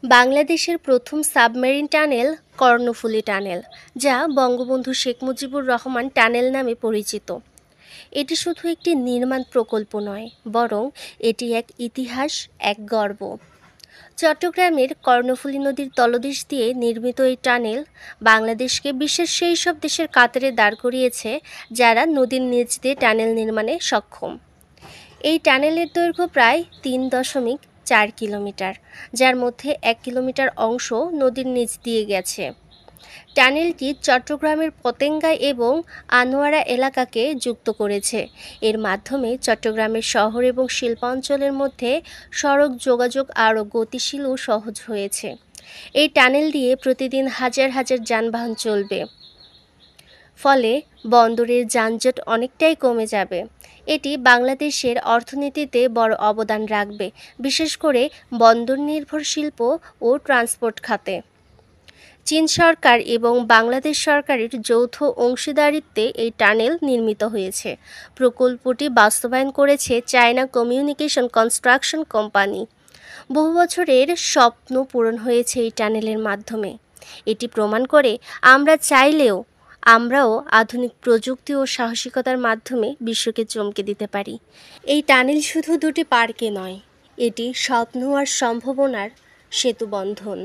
বাংলাদেশের প্রথম submarine tunnel Karnaphuli tunnel, যা বঙ্গবন্ধু শেখ মুজিবুর রহমান টানেল নামে পরিচিত। এটি শুধু একটি নির্মাণ প্রকল্প নয়, বরং এটি এক ইতিহাস, এক গর্ব। চট্টগ্রামের কর্ণফুলী নদীর তলদেশ দিয়ে নির্মিত এই টানেল বাংলাদেশকে বিশ্বের সেই সব দেশের কাতারে দাঁড় করিয়েছে যারা নদীর নিচ দিয়ে টানেল নির্মাণে সক্ষম। এই টানেলের দৈর্ঘ্য প্রায় ৩.৪ কিলোমিটার, যার মধ্যে ১ কিলোমিটার অংশ নদীর নিচ দিয়ে গেছে। টানেলটি চট্টগ্রামের পতেঙ্গা এবং আনোয়ারা এলাকাকে যুক্ত করেছে। এর মাধ্যমে চট্টগ্রামের শহর এবং শিল্পাঞ্চলের মধ্যে সড়ক যোগাযোগ আরও গতিশীল ও সহজ হয়েছে। এই টানেল দিয়ে প্রতিদিন হাজার হাজার যানবাহন চলবে, ফলে বন্দরের যানজট অনেকটাই কমে যাবে। এটি বাংলাদেশের অর্থনীতিতে বড় অবদান রাখবে, বিশেষ করে বন্দর নির্ভর শিল্প ও ট্রান্সপোর্ট খাতে। চীন সরকার এবং বাংলাদেশ সরকারের যৌথ অংশীদারিত্বে এই টানেল নির্মিত হয়েছে। প্রকল্পটি বাস্তবায়ন করেছে চায়না কমিউনিকেশন কনস্ট্রাকশন কোম্পানি। বহু বছরের স্বপ্ন পূরণ হয়েছে এই টানেলের মাধ্যমে। এটি প্রমাণ করে আমরাও আধুনিক প্রযুক্তি ও সাহসিকতার মাধ্যমে বিশ্বকে চমকে দিতে পারি। এই টানেল শুধু দুটি পার্কে নয়, এটি স্বপ্ন আর সম্ভাবনার সেতুবন্ধন।